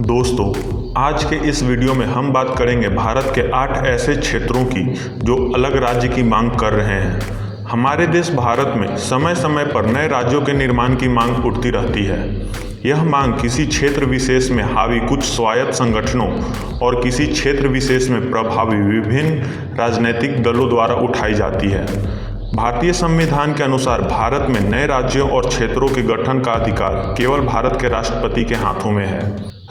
दोस्तों, आज के इस वीडियो में हम बात करेंगे भारत के 8 ऐसे क्षेत्रों की जो अलग राज्य की मांग कर रहे हैं। हमारे देश भारत में समय समय पर नए राज्यों के निर्माण की मांग उठती रहती है। यह मांग किसी क्षेत्र विशेष में हावी कुछ स्वायत्त संगठनों और किसी क्षेत्र विशेष में प्रभावी विभिन्न राजनीतिक दलों द्वारा उठाई जाती है। भारतीय संविधान के अनुसार भारत में नए राज्यों और क्षेत्रों के गठन का अधिकार केवल भारत के राष्ट्रपति के हाथों में है।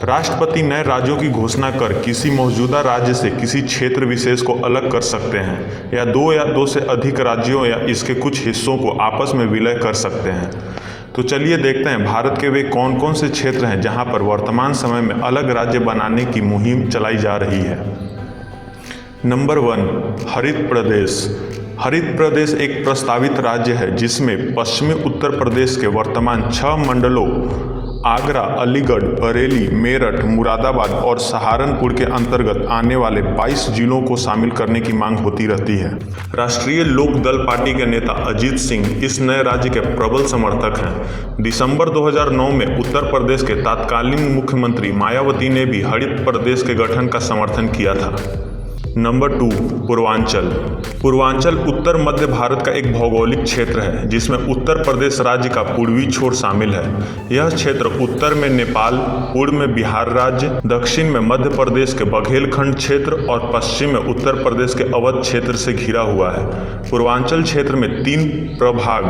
राष्ट्रपति नए राज्यों की घोषणा कर किसी मौजूदा राज्य से किसी क्षेत्र विशेष को अलग कर सकते हैं या दो से अधिक राज्यों या इसके कुछ हिस्सों को आपस में विलय कर सकते हैं। तो चलिए देखते हैं भारत के वे कौन कौन से क्षेत्र हैं जहां पर वर्तमान समय में अलग राज्य बनाने की मुहिम चलाई जा रही है। नंबर 1, हरित प्रदेश। हरित प्रदेश एक प्रस्तावित राज्य है जिसमें पश्चिमी उत्तर प्रदेश के वर्तमान 6 मंडलों आगरा, अलीगढ़, बरेली, मेरठ, मुरादाबाद और सहारनपुर के अंतर्गत आने वाले 22 जिलों को शामिल करने की मांग होती रहती है। राष्ट्रीय लोक दल पार्टी के नेता अजीत सिंह इस नए राज्य के प्रबल समर्थक हैं। दिसंबर 2009 में उत्तर प्रदेश के तत्कालीन मुख्यमंत्री मायावती ने भी हरित प्रदेश के गठन का समर्थन किया था। नंबर 2, पूर्वांचल। पूर्वांचल उत्तर मध्य भारत का एक भौगोलिक क्षेत्र है जिसमें उत्तर प्रदेश राज्य का पूर्वी छोर शामिल है। यह क्षेत्र उत्तर में नेपाल, पूर्व में बिहार राज्य, दक्षिण में मध्य प्रदेश के बघेलखंड क्षेत्र और पश्चिम में उत्तर प्रदेश के अवध क्षेत्र से घिरा हुआ है। पूर्वांचल क्षेत्र में 3 प्रभाग,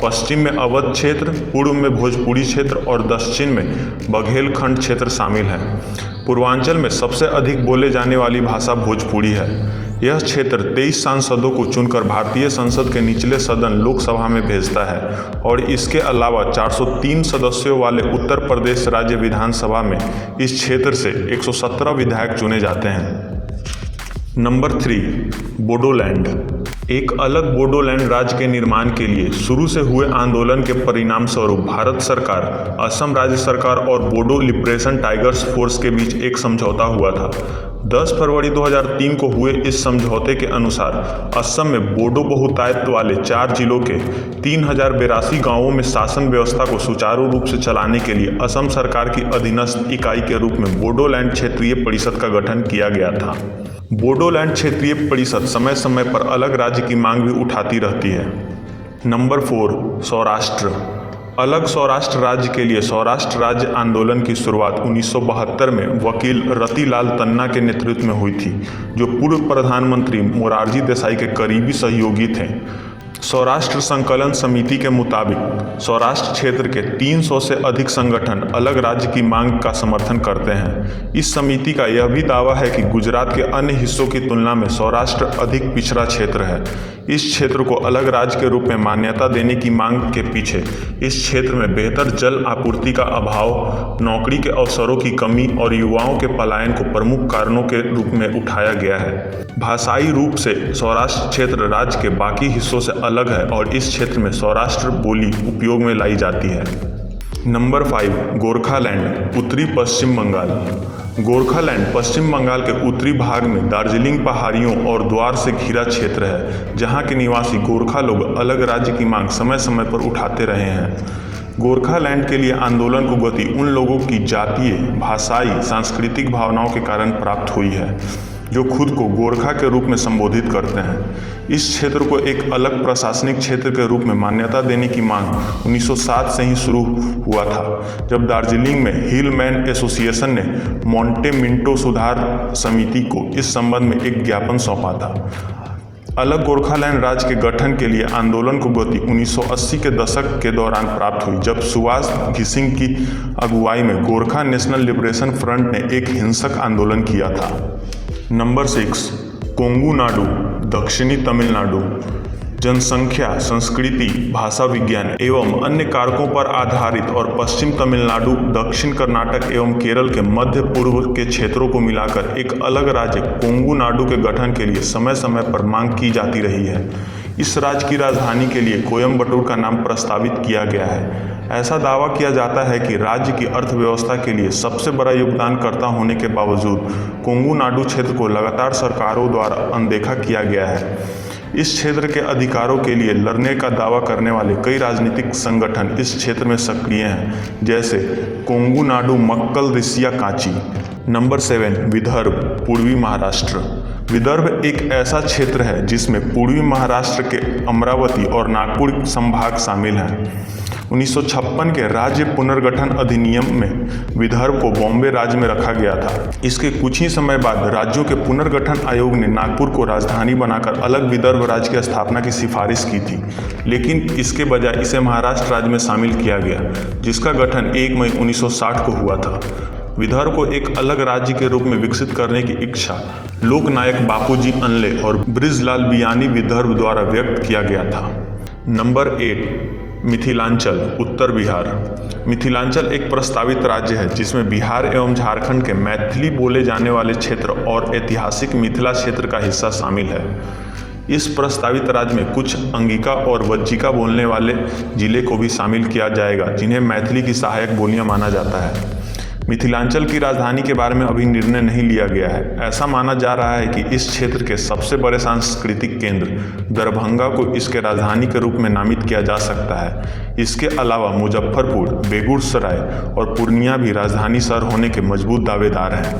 पश्चिम में अवध क्षेत्र, पूर्व में भोजपुरी क्षेत्र और दक्षिण में बघेलखंड क्षेत्र शामिल है। पूर्वांचल में सबसे अधिक बोले जाने वाली भाषा भोजपुरी है। यह क्षेत्र 23 सांसदों को चुनकर भारतीय संसद के निचले सदन लोकसभा में भेजता है और इसके अलावा 403 सदस्यों वाले उत्तर प्रदेश राज्य विधानसभा में इस क्षेत्र से 117 विधायक चुने जाते हैं। नंबर 3, बोडोलैंड। एक अलग बोडोलैंड राज्य के निर्माण के लिए शुरू से हुए आंदोलन के परिणाम स्वरूप भारत सरकार, असम राज्य सरकार और बोडो लिबरेशन टाइगर्स फोर्स के बीच एक समझौता हुआ था। 10 फरवरी 2003 को हुए इस समझौते के अनुसार असम में बोडो बहुतायत वाले 4 जिलों के 3082 गांवों में शासन व्यवस्था को सुचारू रूप से चलाने के लिए असम सरकार की अधीनस्थ इकाई के रूप में बोडोलैंड क्षेत्रीय परिषद का गठन किया गया था। बोडोलैंड क्षेत्रीय परिषद समय समय पर अलग राज्य की मांग भी उठाती रहती है। नंबर 4, सौराष्ट्र। अलग सौराष्ट्र राज्य के लिए सौराष्ट्र राज्य आंदोलन की शुरुआत 1972 में वकील रतिलाल तन्ना के नेतृत्व में हुई थी, जो पूर्व प्रधानमंत्री मोरारजी देसाई के करीबी सहयोगी थे। सौराष्ट्र संकलन समिति के मुताबिक सौराष्ट्र क्षेत्र के 300 से अधिक संगठन अलग राज्य की मांग का समर्थन करते हैं। इस समिति का यह भी दावा है कि गुजरात के अन्य हिस्सों की तुलना में सौराष्ट्र अधिक पिछड़ा क्षेत्र है। इस क्षेत्र को अलग राज्य के रूप में मान्यता देने की मांग के पीछे इस क्षेत्र में बेहतर जल आपूर्ति का अभाव, नौकरी के अवसरों की कमी और युवाओं के पलायन को प्रमुख कारणों के रूप में उठाया गया है। भाषाई रूप से सौराष्ट्र क्षेत्र राज्य के बाकी हिस्सों से अलग है और इस क्षेत्र में सौराष्ट्र बोली उपयोग में लाई जाती है। नंबर 5, गोरखालैंड, उत्तरी पश्चिम बंगाल। गोरखालैंड पश्चिम बंगाल के उत्तरी भाग में दार्जिलिंग पहाड़ियों और द्वार से घिरा क्षेत्र है, जहां के निवासी गोरखा लोग अलग राज्य की मांग समय समय पर उठाते रहे हैं। गोरखालैंड के लिए आंदोलन को गति उन लोगों की जातीय, भाषाई, सांस्कृतिक भावनाओं के कारण प्राप्त हुई है जो खुद को गोरखा के रूप में संबोधित करते हैं। इस क्षेत्र को एक अलग प्रशासनिक क्षेत्र के रूप में मान्यता देने की मांग 1907 से ही शुरू हुआ था, जब दार्जिलिंग में हिलमैन एसोसिएशन ने मोंटे मिंटो सुधार समिति को इस संबंध में एक ज्ञापन सौंपा था। अलग गोरखालैंड राज्य के गठन के लिए आंदोलन को गति 1980 के दशक के दौरान प्राप्त हुई, जब सुभाष घिसिंग की अगुवाई में गोरखा नेशनल लिबरेशन फ्रंट ने एक हिंसक आंदोलन किया था। नंबर 6, कोंगू नाडु, दक्षिणी तमिलनाडु। जनसंख्या, संस्कृति, भाषा विज्ञान एवं अन्य कारकों पर आधारित और पश्चिम तमिलनाडु, दक्षिण कर्नाटक एवं केरल के मध्य पूर्व के क्षेत्रों को मिलाकर एक अलग राज्य कोंगू नाडु के गठन के लिए समय समय पर मांग की जाती रही है। इस राज्य की राजधानी के लिए कोयम्बटूर का नाम प्रस्तावित किया गया है। ऐसा दावा किया जाता है कि राज्य की अर्थव्यवस्था के लिए सबसे बड़ा योगदानकर्ता होने के बावजूद कोंगू नाडु क्षेत्र को लगातार सरकारों द्वारा अनदेखा किया गया है। इस क्षेत्र के अधिकारों के लिए लड़ने का दावा करने वाले कई राजनीतिक संगठन इस क्षेत्र में सक्रिय हैं, जैसे कोंगू नाडु मक्कल ऋषिया कांची। नंबर 7, विदर्भ, पूर्वी महाराष्ट्र। विदर्भ एक ऐसा क्षेत्र है जिसमें पूर्वी महाराष्ट्र के अमरावती और नागपुर संभाग शामिल हैं। 1956 के राज्य पुनर्गठन अधिनियम में विदर्भ को बॉम्बे राज्य में रखा गया था। इसके कुछ ही समय बाद राज्यों के पुनर्गठन आयोग ने नागपुर को राजधानी बनाकर अलग विदर्भ राज्य की स्थापना की सिफारिश की थी, लेकिन इसके बजाय इसे महाराष्ट्र राज्य में शामिल किया गया, जिसका गठन 1 मई 1960 को हुआ था। विदर्भ को एक अलग राज्य के रूप में विकसित करने की इच्छा लोकनायक बापूजी अनले और बृजलाल बियानी विदर्भ द्वारा व्यक्त किया गया था। नंबर 8, मिथिलांचल, उत्तर बिहार। मिथिलांचल एक प्रस्तावित राज्य है जिसमें बिहार एवं झारखंड के मैथिली बोले जाने वाले क्षेत्र और ऐतिहासिक मिथिला क्षेत्र का हिस्सा शामिल है। इस प्रस्तावित राज्य में कुछ अंगिका और वज्जिका बोलने वाले जिले को भी शामिल किया जाएगा, जिन्हें मैथिली की सहायक बोलियां माना जाता है। मिथिलांचल की राजधानी के बारे में अभी निर्णय नहीं लिया गया है। ऐसा माना जा रहा है कि इस क्षेत्र के सबसे बड़े सांस्कृतिक केंद्र दरभंगा को इसके राजधानी के रूप में नामित किया जा सकता है। इसके अलावा मुजफ्फरपुर, बेगूसराय और पूर्णिया भी राजधानी शहर होने के मजबूत दावेदार हैं।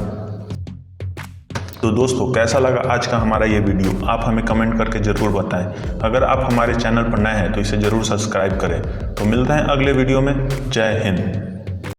तो दोस्तों, कैसा लगा आज का हमारा ये वीडियो, आप हमें कमेंट करके ज़रूर बताएं। अगर आप हमारे चैनल पर नए हैं तो इसे ज़रूर सब्सक्राइब करें। तो मिलते हैं अगले वीडियो में। जय हिंद।